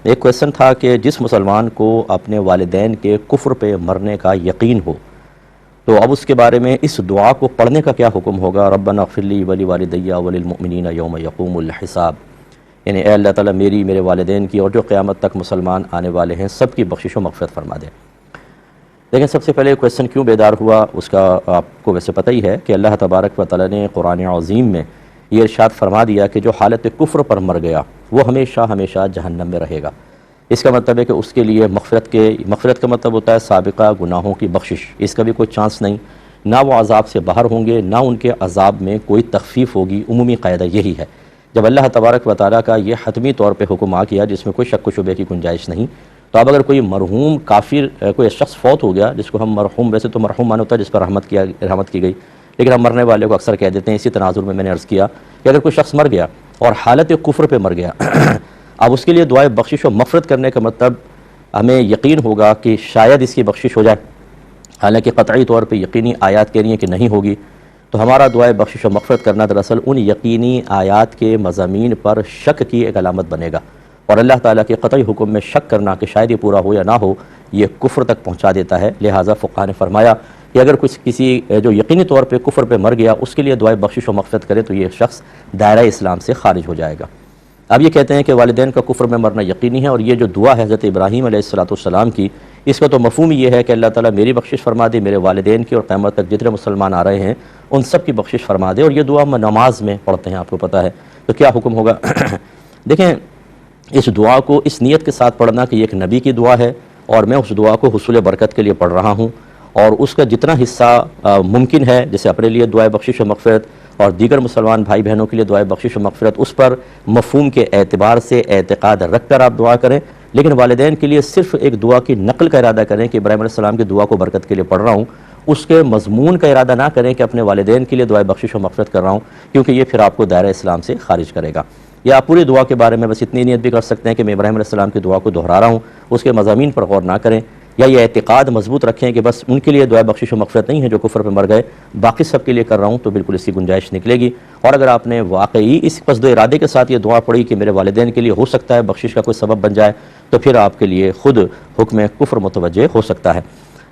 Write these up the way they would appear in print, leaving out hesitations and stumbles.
ایک کویسچن تھا کہ جس مسلمان کو اپنے والدین کے کفر پہ مرنے کا یقین ہو تو اب اس کے بارے میں اس دعا کو پڑھنے کا کیا حکم ہوگا؟ ربنا اغفر لی ولوالدی وللمؤمنین یوم یقوم الحساب، یعنی اے اللہ تعالیٰ میری، میرے والدین کی اور جو قیامت تک مسلمان آنے والے ہیں سب کی بخشش و مغفرت فرما دے۔ لیکن سب سے پہلے کویسچن کیوں بیدار ہوا اس کا آپ کو ویسے پتہ ہی ہے کہ اللہ تبارک و تعالیٰ نے قرآن عظیم میں یہ ارشاد فرما دیا کہ جو حالت کفر پر مر گیا وہ ہمیشہ ہمیشہ جہنم میں رہے گا۔ اس کا مطلب ہے کہ اس کے لیے مغفرت کا مطلب ہوتا ہے سابقہ گناہوں کی بخشش، اس کا بھی کوئی چانس نہیں، نہ وہ عذاب سے باہر ہوں گے نہ ان کے عذاب میں کوئی تخفیف ہوگی۔ عمومی قاعدہ یہی ہے۔ جب اللہ تبارک و تعالیٰ کا یہ حتمی طور پہ حکم آ گیا جس میں کوئی شک و شبے کی گنجائش نہیں، تو اب اگر کوئی مرحوم کافر کوئی شخص فوت ہو گیا، جس کو ہم مرحوم، ویسے تو مرحوم مانا ہوتا ہے جس پر رحمت کی گئی، لیکن ہم مرنے والے کو اکثر کہہ دیتے ہیں۔ اسی تناظر میں نے عرض کیا کہ اگر کوئی شخص مر گیا اور حالت کفر پہ مر گیا اب اس کے لیے دعائے بخشش و مغفرت کرنے کا مطلب ہمیں یقین ہوگا کہ شاید اس کی بخشش ہو جائے، حالانکہ قطعی طور پہ یقینی آیات کہہ رہی ہیں کہ نہیں ہوگی، تو ہمارا دعائے بخشش و مغفرت کرنا دراصل ان یقینی آیات کے مضامین پر شک کی ایک علامت بنے گا، اور اللہ تعالیٰ کے قطعی حکم میں شک کرنا کہ شاید یہ پورا ہو یا نہ ہو یہ کفر تک پہنچا دیتا ہے۔ لہٰذا فقہاء نے فرمایا کہ اگر کسی جو یقینی طور پہ کفر پہ مر گیا اس کے لیے دعائے بخشش و مغفرت کرے تو یہ شخص دائرہ اسلام سے خارج ہو جائے گا۔ اب یہ کہتے ہیں کہ والدین کا کفر میں مرنا یقینی ہے، اور یہ جو دعا ہے حضرت ابراہیم علیہ السلام کی، اس کا تو مفہوم یہ ہے کہ اللہ تعالیٰ میری بخشش فرما دے، میرے والدین کی، اور قیامت تک جتنے مسلمان آ رہے ہیں ان سب کی بخشش فرما دے، اور یہ دعا ہم نماز میں پڑھتے ہیں، آپ کو پتہ ہے۔ تو کیا حکم ہوگا؟ دیکھیں، اس دعا کو اس نیت کے ساتھ پڑھنا کہ یہ ایک نبی کی دعا ہے اور میں اس دعا کو حصول برکت کے لیے پڑھ رہا ہوں، اور اس کا جتنا حصہ ممکن ہے، جیسے اپنے لیے دعائے بخشش و مغفرت اور دیگر مسلمان بھائی بہنوں کے لیے دعائے بخشش و مغفرت، اس پر مفہوم کے اعتبار سے اعتقاد رکھ کر آپ دعا کریں، لیکن والدین کے لیے صرف ایک دعا کی نقل کا ارادہ کریں کہ ابراہیم علیہ السلام کی دعا کو برکت کے لیے پڑھ رہا ہوں، اس کے مضمون کا ارادہ نہ کریں کہ اپنے والدین کے لیے دعائے بخشش و مغفرت کر رہا ہوں، کیونکہ یہ پھر آپ کو دائرہ اسلام سے خارج کرے گا۔ یا آپ پوری دعا کے بارے میں بس اتنی نیت بھی کر سکتے ہیں کہ میں ابراہیم علیہ السلام کی دعا کو دہرا رہا ہوں، اس کے مضامین پر غور نہ کریں، یا یہ اعتقاد مضبوط رکھیں کہ بس ان کے لیے دعائے بخشش و مغفرت نہیں ہے جو کفر پہ مر گئے، باقی سب کے لیے کر رہا ہوں، تو بالکل اس کی گنجائش نکلے گی۔ اور اگر آپ نے واقعی اس قصد و ارادے کے ساتھ یہ دعا پڑھی کہ میرے والدین کے لیے ہو سکتا ہے بخشش کا کوئی سبب بن جائے، تو پھر آپ کے لیے خود حکم کفر متوجہ ہو سکتا ہے۔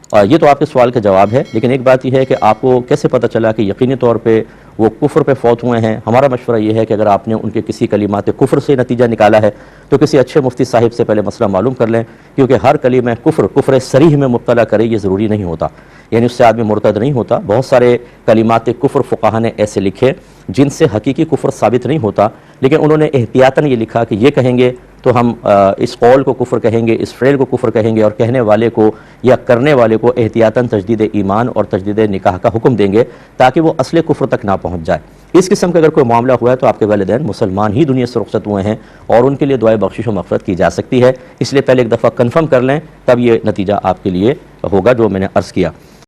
اور یہ تو آپ کے سوال کا جواب ہے، لیکن ایک بات یہ ہے کہ آپ کو کیسے پتہ چلا کہ یقینی طور پہ وہ کفر پہ فوت ہوئے ہیں؟ ہمارا مشورہ یہ ہے کہ اگر آپ نے ان کے کسی کلمات کفر سے نتیجہ نکالا ہے تو کسی اچھے مفتی صاحب سے پہلے مسئلہ معلوم کر لیں، کیونکہ ہر کلمہ کفر صریح میں مبتلا کرے یہ ضروری نہیں ہوتا، یعنی اس سے آدمی مرتد نہیں ہوتا۔ بہت سارے کلمات کفر فقہا نے ایسے لکھے جن سے حقیقی کفر ثابت نہیں ہوتا، لیکن انہوں نے احتیاطاً یہ لکھا کہ یہ کہیں گے تو ہم اس قول کو کفر کہیں گے، اس فعل کو کفر کہیں گے، اور کہنے والے کو یا کرنے والے کو احتیاطاً تجدید ایمان اور تجدید نکاح کا حکم دیں گے تاکہ وہ اصل کفر تک نہ پہنچ جائے۔ اس قسم کا اگر کوئی معاملہ ہوا ہے تو آپ کے والدین مسلمان ہی دنیا سے رخصت ہوئے ہیں اور ان کے لیے دعائے بخشش و مغفرت کی جا سکتی ہے، اس لیے پہلے ایک دفعہ کنفرم کر لیں، تب یہ نتیجہ آپ کے لیے ہوگا جو میں نے عرض کیا۔